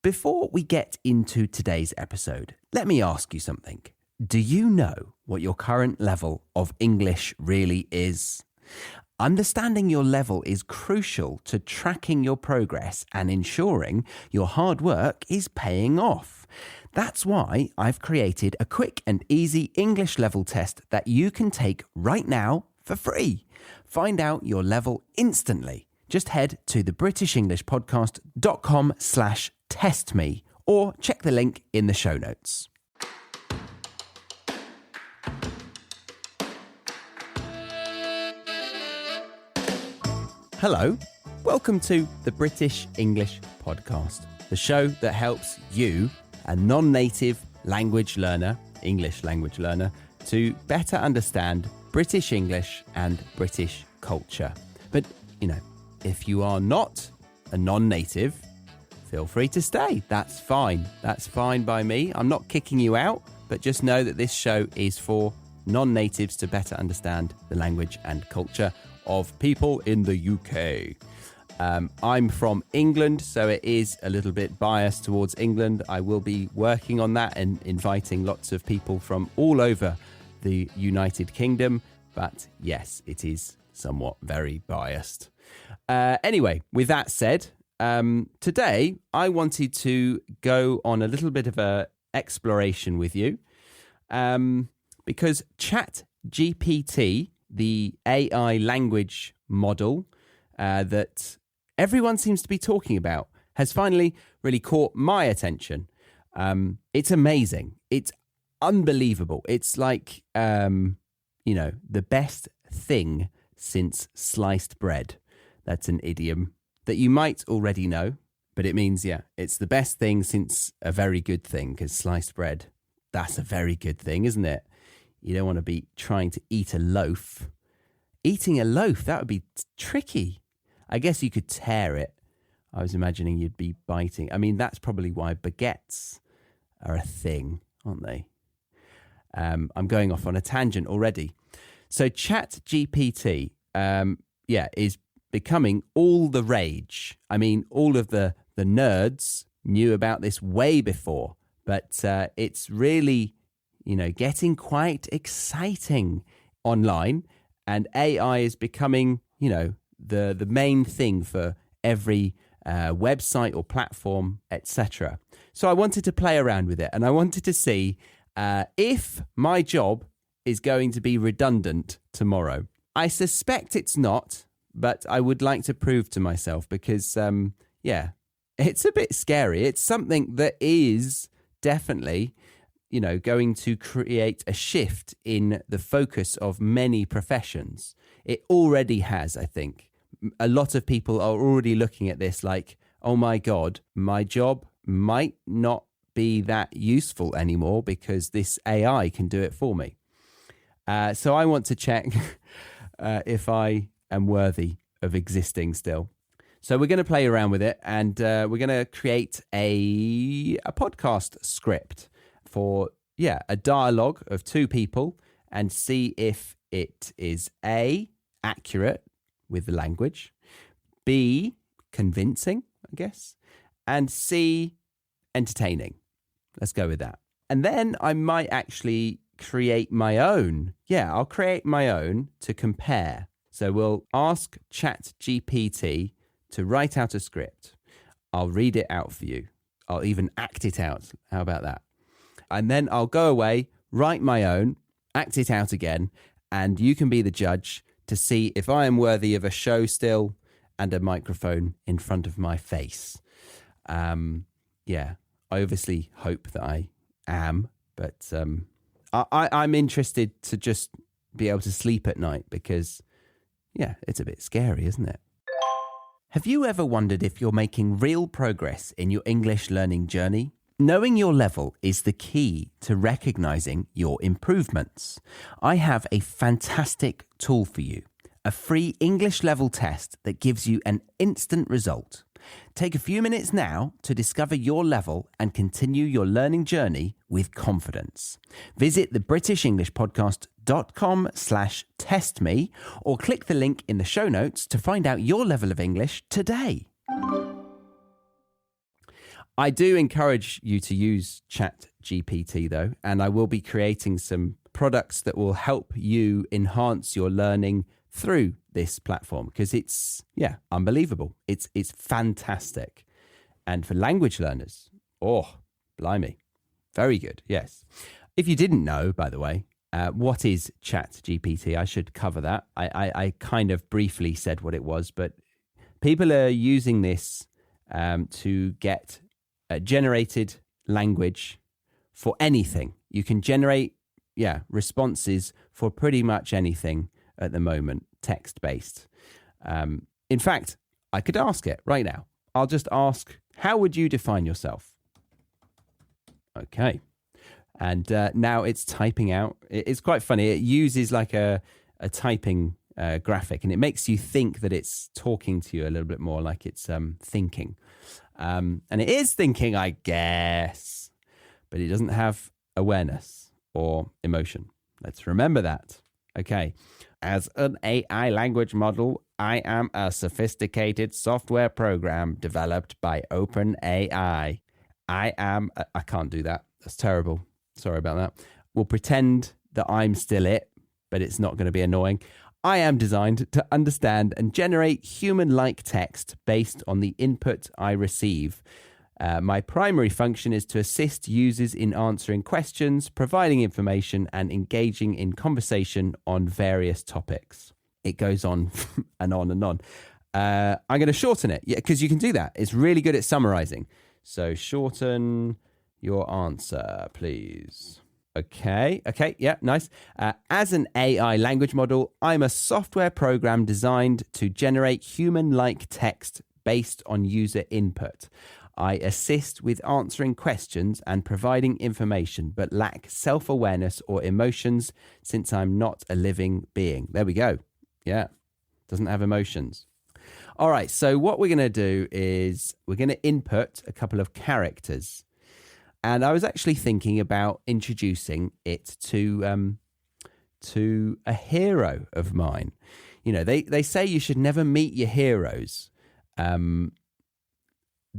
Before we get into today's episode, let me ask you something. Do you know what your current level of English really is? Understanding your level is crucial to tracking your progress and ensuring your hard work is paying off. That's why I've created a quick and easy English level test that you can take right now for free. Find out your level instantly. Just head to thebritishenglishpodcast.com/testme or check the link in the show notes. Hello, welcome to the British English Podcast, the show that helps you, a non-native language learner, English language learner, to better understand British English and British culture. But, if you are not a non-native, feel free to stay. That's fine. That's fine by me. I'm not kicking you out, but just know that this show is for non-natives to better understand the language and culture of people in the UK. I'm from England, so it is a little bit biased towards England. I will be working on that and inviting lots of people from all over the United Kingdom. But yes, it is somewhat very biased. Anyway, with that said, today I wanted to go on a little bit of a exploration with you because GPT, the AI language model that everyone seems to be talking about, has finally really caught my attention. It's amazing. It's unbelievable. It's like, the best thing since sliced bread. That's an idiom that you might already know, but it means, it's the best thing since a very good thing, because sliced bread, that's a very good thing, isn't it? You don't want to be trying to eat a loaf. Eating a loaf, that would be tricky. I guess you could tear it. I was imagining you'd be biting. I mean, that's probably why baguettes are a thing, aren't they? I'm going off on a tangent already. So ChatGPT, is becoming all the rage. I mean, all of the nerds knew about this way before, but it's really, getting quite exciting online, and AI is becoming, the main thing for every website or platform, etc. So I wanted to play around with it, and I wanted to see if my job is going to be redundant tomorrow. I suspect it's not, but I would like to prove to myself because, it's a bit scary. It's something that is definitely, going to create a shift in the focus of many professions. It already has, I think. A lot of people are already looking at this like, oh my God, my job might not be that useful anymore because this AI can do it for me. So I want to check if I am worthy of existing still. So we're going to play around with it, and we're going to create a podcast script for, a dialogue of two people and see if it is A, accurate with the language, B, convincing, I guess, and C, entertaining. Let's go with that. And then I might actually create my own. I'll create my own to compare. So we'll ask ChatGPT to write out a script. I'll read it out for you. I'll even act it out. How about that? And then I'll go away, write my own, act it out again, and you can be the judge to see if I am worthy of a show still and a microphone in front of my face. I obviously hope that I am, but I'm interested to just be able to sleep at night because, it's a bit scary, isn't it? Have you ever wondered if you're making real progress in your English learning journey? Knowing your level is the key to recognizing your improvements. I have a fantastic tool for you, a free English level test that gives you an instant result. Take a few minutes now to discover your level and continue your learning journey with confidence. Visit thebritishenglishpodcast.com/testme or click the link in the show notes to find out your level of English today. I do encourage you to use Chat GPT though, and I will be creating some products that will help you enhance your learning through this platform because it's unbelievable. It's fantastic. And for language learners, blimey, very good. Yes. If you didn't know, by the way, what is Chat GPT? I should cover that. I kind of briefly said what it was, but people are using this to get generated language for anything. You can generate responses for pretty much anything at the moment, text-based. In fact, I could ask it right now. I'll just ask, how would you define yourself? Okay. And now it's typing out. It's quite funny. It uses like a typing graphic, and it makes you think that it's talking to you a little bit more like it's thinking. And it is thinking, I guess, but it doesn't have awareness or emotion. Let's remember that. Okay. As an AI language model, I am a sophisticated software program developed by OpenAI. I can't do that. That's terrible. Sorry about that. We'll pretend that I'm still it, but it's not going to be annoying. I am designed to understand and generate human-like text based on the input I receive. My primary function is to assist users in answering questions, providing information, and engaging in conversation on various topics. It goes on and on and on. I'm going to shorten it, because you can do that. It's really good at summarizing. So shorten your answer, please. Okay, yeah, nice. As an AI language model, I'm a software program designed to generate human-like text based on user input. I assist with answering questions and providing information, but lack self-awareness or emotions since I'm not a living being. There we go. Yeah, doesn't have emotions. All right, so what we're going to do is we're going to input a couple of characters. And I was actually thinking about introducing it to a hero of mine. You know, they say you should never meet your heroes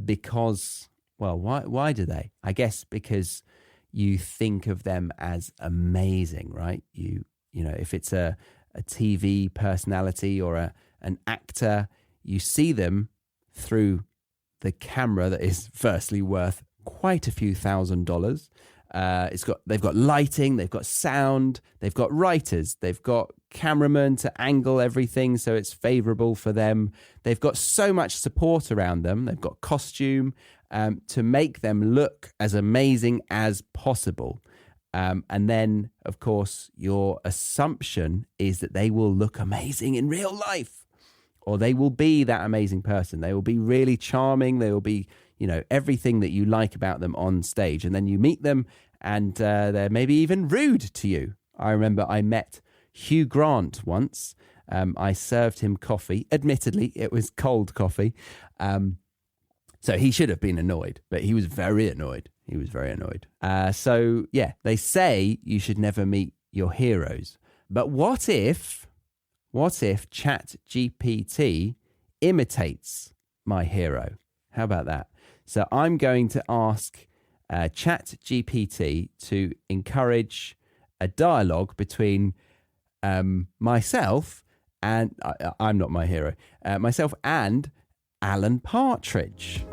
because, well, why do they? I guess because you think of them as amazing, right? You know, if it's a TV personality or an actor, you see them through the camera that is firstly worth quite a few $1,000s. They've got lighting, they've got sound, they've got writers, they've got cameramen to angle everything so it's favorable for them. They've got so much support around them. They've got costume to make them look as amazing as possible. And then, of course, your assumption is that they will look amazing in real life, or they will be that amazing person. They will be really charming. They will be, you know, everything that you like about them on stage. And then you meet them and they're maybe even rude to you. I remember I met Hugh Grant once. I served him coffee. Admittedly, it was cold coffee. So he should have been annoyed, but he was very annoyed. So, yeah, they say you should never meet your heroes. But what if ChatGPT imitates my hero? How about that? So I'm going to ask ChatGPT to encourage a dialogue between myself and, I'm not my hero, myself and Alan Partridge.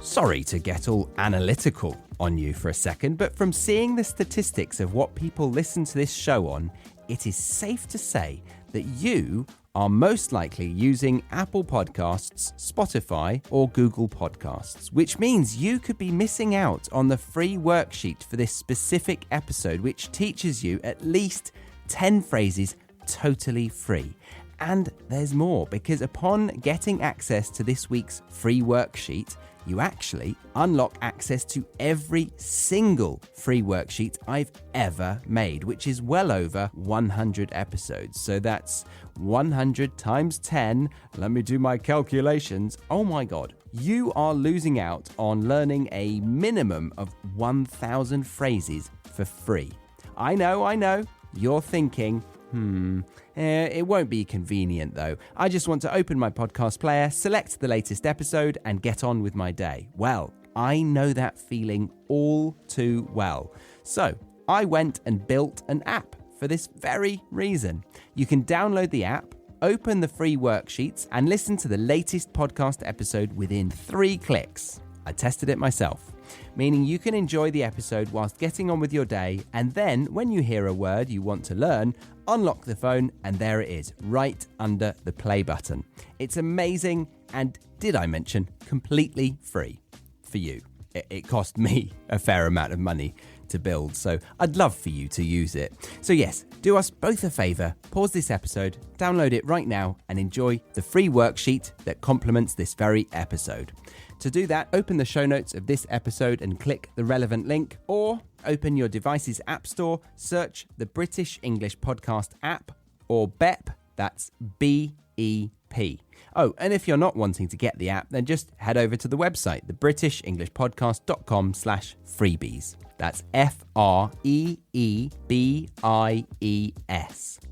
Sorry to get all analytical on you for a second, but from seeing the statistics of what people listen to this show on, it is safe to say that you are most likely using Apple Podcasts, Spotify, or Google Podcasts, which means you could be missing out on the free worksheet for this specific episode, which teaches you at least 10 phrases totally free. And there's more, because upon getting access to this week's free worksheet, you actually unlock access to every single free worksheet I've ever made, which is well over 100 episodes. So that's 100 times 10. Let me do my calculations. Oh my God, you are losing out on learning a minimum of 1,000 phrases for free. I know. You're thinking, It won't be convenient though. I just want to open my podcast player, select the latest episode, and get on with my day. Well, I know that feeling all too well. So I went and built an app for this very reason. You can download the app, open the free worksheets, and listen to the latest podcast episode within 3 clicks. I tested it myself, meaning you can enjoy the episode whilst getting on with your day, and then when you hear a word you want to learn, unlock the phone and there it is, right under the play button. It's amazing and, did I mention, completely free for you. It cost me a fair amount of money to build, so I'd love for you to use it. So yes, do us both a favour, pause this episode, download it right now and enjoy the free worksheet that complements this very episode. To do that, open the show notes of this episode and click the relevant link, or open your device's app store, search the British English Podcast app, or BEP, that's B-E-P. Oh, and if you're not wanting to get the app, then just head over to the website, thebritishenglishpodcast.com/freebies. That's Freebies.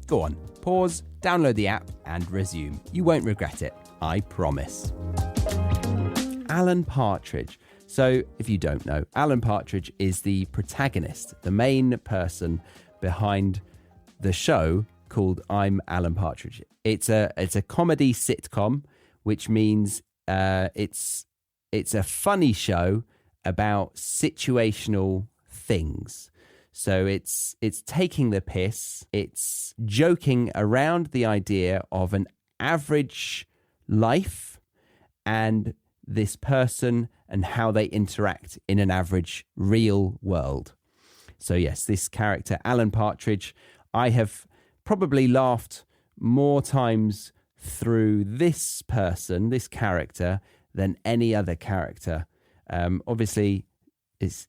Go on, pause, download the app and resume. You won't regret it, I promise. Alan Partridge. So, if you don't know, Alan Partridge is the protagonist, the main person behind the show called I'm Alan Partridge. It's a comedy sitcom, which means it's a funny show about situational things. So it's taking the piss, it's joking around the idea of an average life and this person and how they interact in an average real world. So yes, this character, Alan Partridge, I have probably laughed more times through this person, this character, than any other character. Obviously, it's,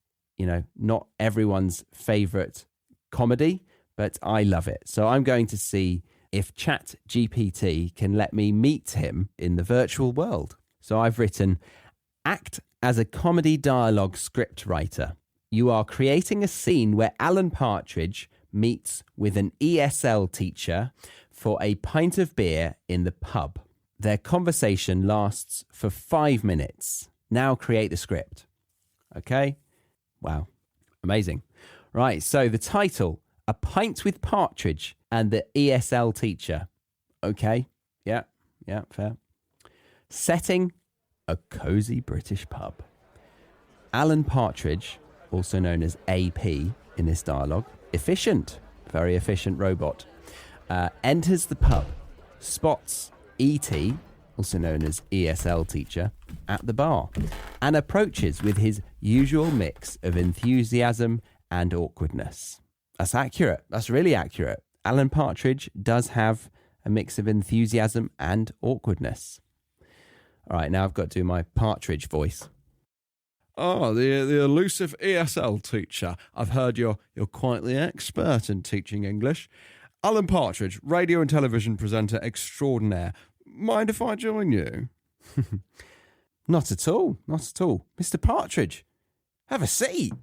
not everyone's favorite comedy, but I love it. So I'm going to see if Chat GPT can let me meet him in the virtual world. So I've written, act as a comedy dialogue script writer. You are creating a scene where Alan Partridge meets with an ESL teacher for a pint of beer in the pub. Their conversation lasts for 5 minutes. Now create the script. Okay? Wow. Amazing. Right, so the title, A Pint with Partridge and the ESL Teacher. Okay, yeah, fair. Setting, a cosy British pub. Alan Partridge, also known as AP in this dialogue, efficient, very efficient robot, enters the pub, spots E.T., also known as ESL teacher, at the bar, and approaches with his usual mix of enthusiasm and awkwardness. That's accurate. That's really accurate. Alan Partridge does have a mix of enthusiasm and awkwardness. All right, now I've got to do my Partridge voice. Oh, the elusive ESL teacher. I've heard you're quite the expert in teaching English. Alan Partridge, radio and television presenter extraordinaire. Mind if I join you? Not at all, not at all. Mr. Partridge, have a seat.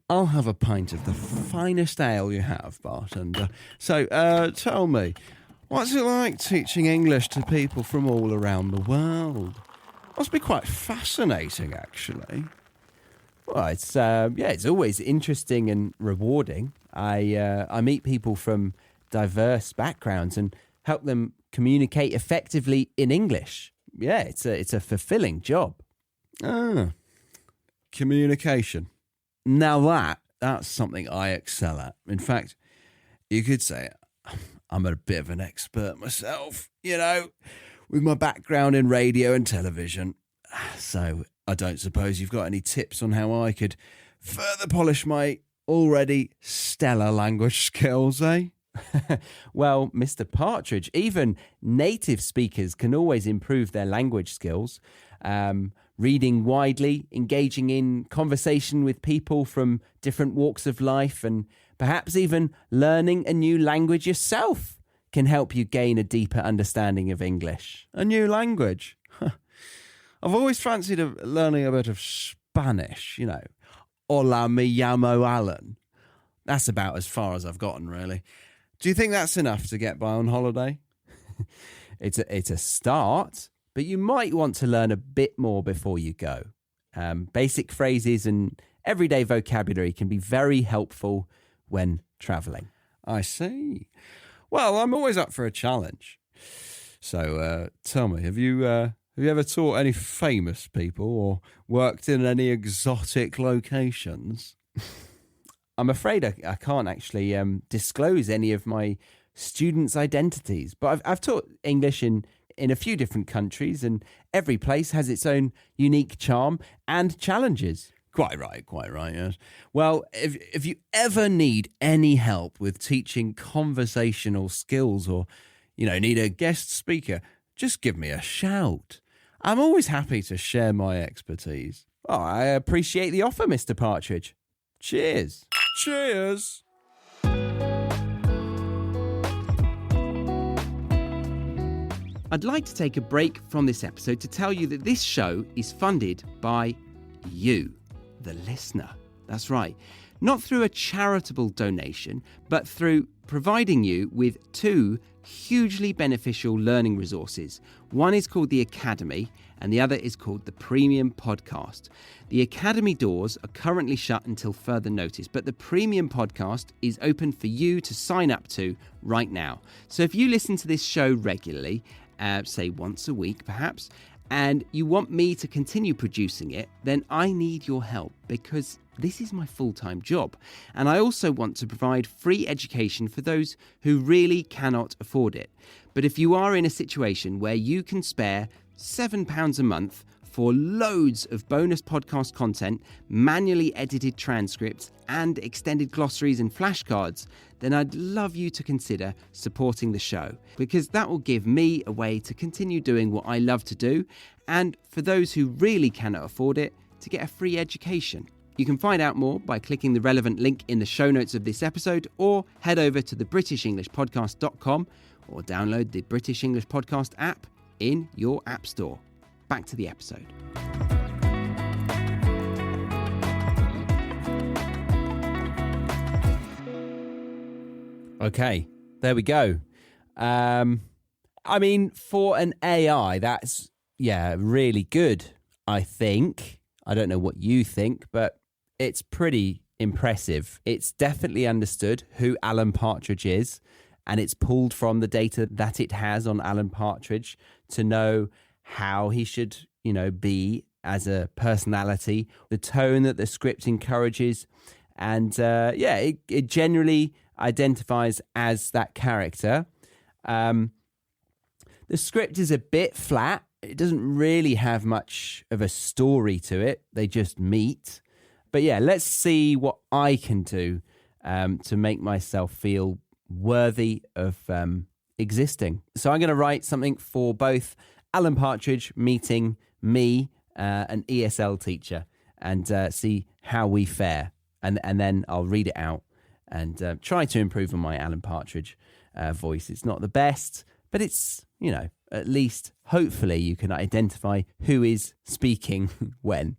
I'll have a pint of the finest ale you have, bartender. So, tell me, what's it like teaching English to people from all around the world? Must be quite fascinating, actually. Well, it's always interesting and rewarding. I meet people from diverse backgrounds and help them communicate effectively in English. Yeah, it's a fulfilling job. Communication. Now that's something I excel at. In fact, you could say I'm a bit of an expert myself, with my background in radio and television. So I don't suppose you've got any tips on how I could further polish my already stellar language skills, eh? Well, Mr. Partridge, even native speakers can always improve their language skills. Reading widely, engaging in conversation with people from different walks of life, and perhaps even learning a new language yourself can help you gain a deeper understanding of English. A new language? I've always fancied learning a bit of Spanish, Hola, me llamo Alan. That's about as far as I've gotten, really. Do you think that's enough to get by on holiday? It's a start, but you might want to learn a bit more before you go. Basic phrases and everyday vocabulary can be very helpful when traveling. I see. Well, I'm always up for a challenge. So tell me, have you ever taught any famous people or worked in any exotic locations? I'm afraid I can't actually disclose any of my students' identities, but I've taught English in a few different countries, and every place has its own unique charm and challenges. Quite right, yes. Well, if you ever need any help with teaching conversational skills or, need a guest speaker, just give me a shout. I'm always happy to share my expertise. Oh, I appreciate the offer, Mr. Partridge. Cheers. Cheers. I'd like to take a break from this episode to tell you that this show is funded by you, the listener. That's right. Not through a charitable donation, but through providing you with two hugely beneficial learning resources. One is called the Academy and the other is called the Premium Podcast. The Academy doors are currently shut until further notice, but the Premium Podcast is open for you to sign up to right now. So if you listen to this show regularly, say once a week perhaps, and you want me to continue producing it, then I need your help because this is my full-time job. And I also want to provide free education for those who really cannot afford it. But if you are in a situation where you can spare £7 a month for loads of bonus podcast content, manually edited transcripts, and extended glossaries and flashcards, then I'd love you to consider supporting the show, because that will give me a way to continue doing what I love to do, and for those who really cannot afford it, to get a free education. You can find out more by clicking the relevant link in the show notes of this episode, or head over to thebritishenglishpodcast.com or download the British English Podcast app in your app store. Back to the episode. Okay, there we go. For an AI, that's, really good, I think. I don't know what you think, but it's pretty impressive. It's definitely understood who Alan Partridge is, and it's pulled from the data that it has on Alan Partridge to know how he should, be as a personality, the tone that the script encourages, and it generally identifies as that character. The script is a bit flat. It doesn't really have much of a story to it. They just meet. But let's see what I can do to make myself feel worthy of existing. So I'm going to write something for both Alan Partridge meeting me, an ESL teacher, and see how we fare. And then I'll read it out and try to improve on my Alan Partridge voice. It's not the best, but it's, at least hopefully you can identify who is speaking when.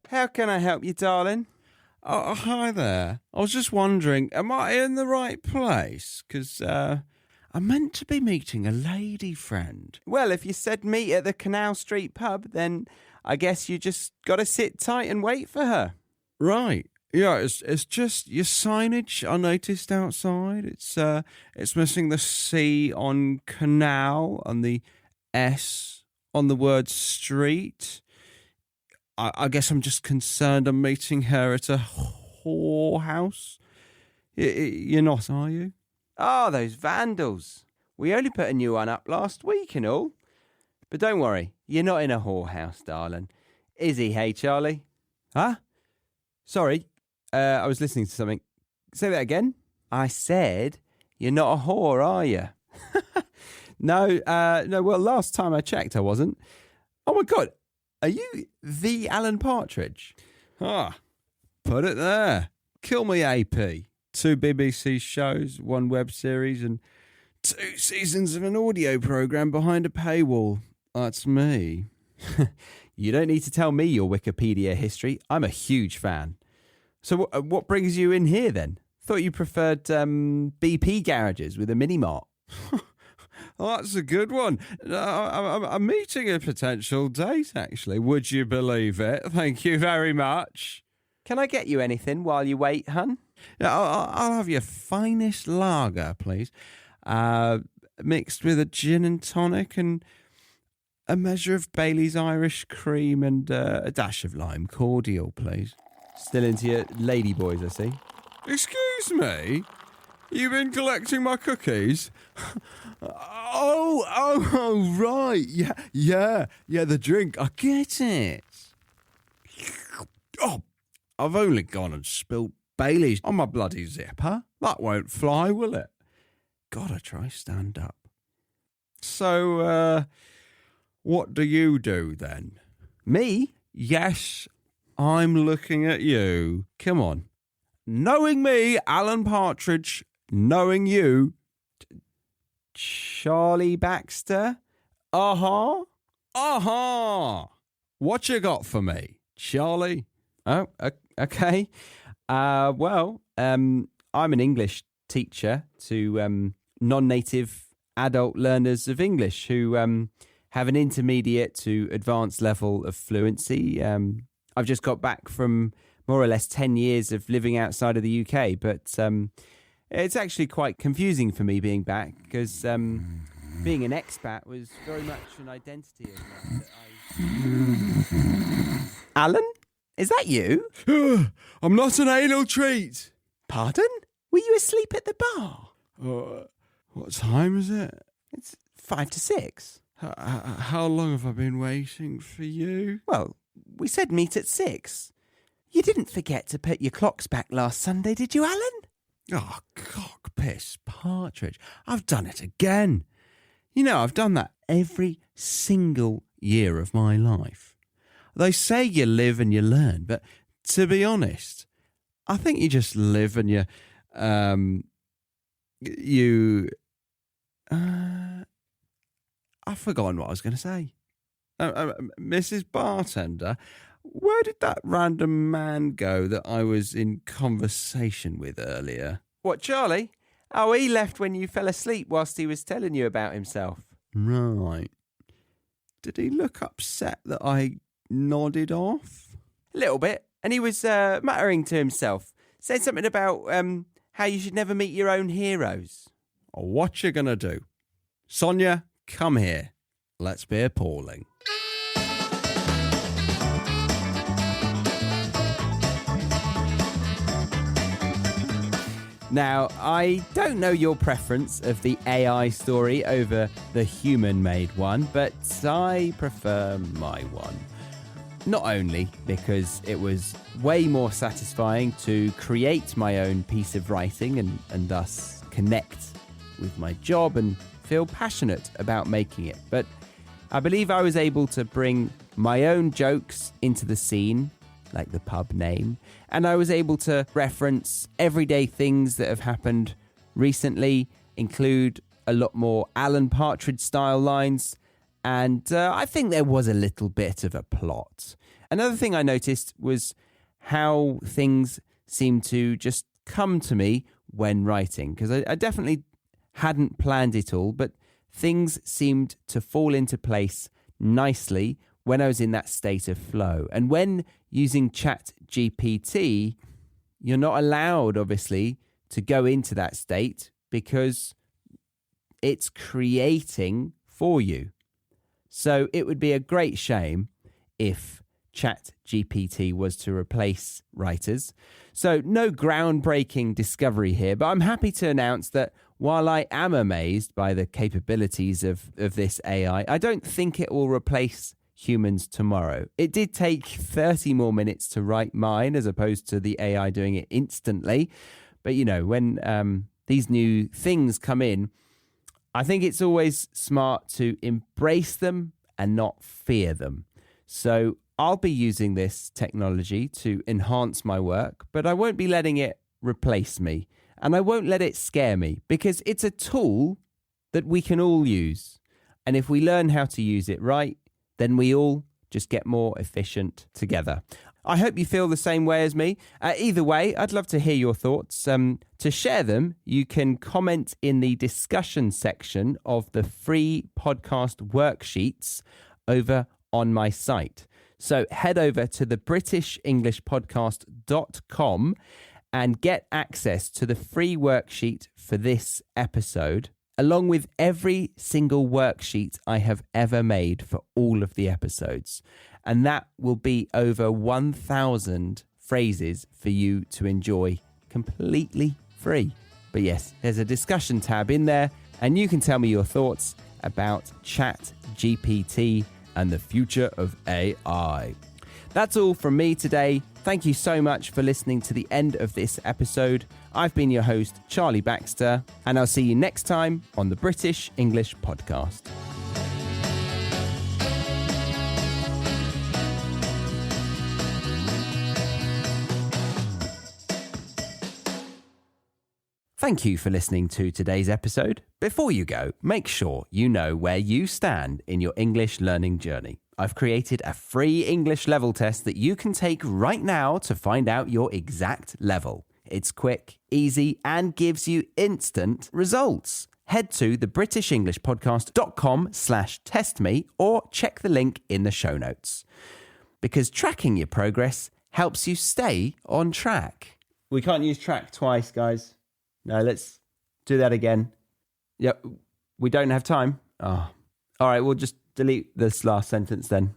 How can I help you, darling? Oh, hi there. I was just wondering, am I in the right place? Because I'm meant to be meeting a lady friend. Well, if you said meet at the Canal Street pub, then I guess you just got to sit tight and wait for her. Right. Yeah, it's just your signage I noticed outside. It's missing the C on canal and the S on the word street. I guess I'm just concerned I'm meeting her at a whorehouse. You're not, are you? Oh, those vandals. We only put a new one up last week and all. But don't worry, you're not in a whorehouse, darling. Is he, hey, Charlie? Huh? Sorry, I was listening to something. Say that again. I said, you're not a whore, are you? No, well, last time I checked, I wasn't. Oh, my God. Are you the Alan Partridge? Put it there. Kill me, AP. 2 BBC shows, 1 web series, and 2 seasons of an audio program behind a paywall. That's me. You don't need to tell me your Wikipedia history. I'm a huge fan. So what brings you in here then? Thought you preferred BP garages with a mini-mart. Oh, that's a good one. I'm meeting a potential date, actually. Would you believe it? Thank you very much. Can I get you anything while you wait, hun? Yeah, I'll have your finest lager, please. Mixed with a gin and tonic and a measure of Bailey's Irish cream and a dash of lime cordial, please. Still into your ladyboys, I see. Excuse me? You been collecting my cookies? Oh, right. Yeah, the drink. I get it. Oh, I've only gone and spilt Bailey's on my bloody zipper. That won't fly, will it? Gotta try stand up. So, what do you do then? Me? Yes, I'm looking at you. Come on. Knowing me, Alan Partridge, knowing you. Charlie Baxter? Uh-huh. What you got for me, Charlie? Oh, okay. Well, I'm an English teacher to non-native adult learners of English who have an intermediate to advanced level of fluency. I've just got back from more or less 10 years of living outside of the UK, but it's actually quite confusing for me being back because being an expat was very much an identity of mine that Alan? Is that you? I'm not an anal treat. Pardon? Were you asleep at the bar? What time is it? It's 5 to 6. How long have I been waiting for you? Well, we said meet at 6. You didn't forget to put your clocks back last Sunday, did you, Alan? Oh, cockpiss Partridge. I've done it again. You know, I've done that every single year of my life. They say you live and you learn, but to be honest, I think you just live and I've forgotten what I was going to say. Mrs. Bartender, where did that random man go that I was in conversation with earlier? What, Charlie? Oh, he left when you fell asleep whilst he was telling you about himself. Right. Did he look upset that I nodded off? A little bit. And he was muttering to himself. Said something about how you should never meet your own heroes. Oh, what you gonna do? Sonia, come here. Let's be appalling. Now, I don't know your preference of the AI story over the human-made one, but I prefer my one. Not only because it was way more satisfying to create my own piece of writing and thus connect with my job and feel passionate about making it, but I believe I was able to bring my own jokes into the scene, like the pub name, and I was able to reference everyday things that have happened recently, include a lot more Alan Partridge style lines, and I think there was a little bit of a plot. Another thing I noticed was how things seem to just come to me when writing, because I definitely hadn't planned it all, but things seemed to fall into place nicely when I was in that state of flow. And when using Chat GPT, you're not allowed, obviously, to go into that state because it's creating for you. So it would be a great shame if Chat GPT was to replace writers. So no groundbreaking discovery here, but I'm happy to announce that while I am amazed by the capabilities of this AI, I don't think it will replace humans tomorrow. It did take 30 more minutes to write mine as opposed to the AI doing it instantly. But, you know, when these new things come in, I think it's always smart to embrace them and not fear them. So I'll be using this technology to enhance my work, but I won't be letting it replace me. And I won't let it scare me because it's a tool that we can all use. And if we learn how to use it right, then we all just get more efficient together. I hope you feel the same way as me. Either way, I'd love to hear your thoughts. To share them, you can comment in the discussion section of the free podcast worksheets over on my site. So head over to the BritishEnglishPodcast.com and get access to the free worksheet for this episode, along with every single worksheet I have ever made for all of the episodes. And that will be over 1,000 phrases for you to enjoy completely free. But yes, there's a discussion tab in there, and you can tell me your thoughts about Chat GPT and the future of AI. That's all from me today. Thank you so much for listening to the end of this episode. I've been your host, Charlie Baxter, and I'll see you next time on the British English Podcast. Thank you for listening to today's episode. Before you go, make sure you know where you stand in your English learning journey. I've created a free English level test that you can take right now to find out your exact level. It's quick, easy, and gives you instant results. Head to thebritishenglishpodcast.com/testme or check the link in the show notes. Because tracking your progress helps you stay on track. We can't use track twice, guys. No, let's do that again. Yep, we don't have time. Oh. All right, we'll just delete this last sentence then.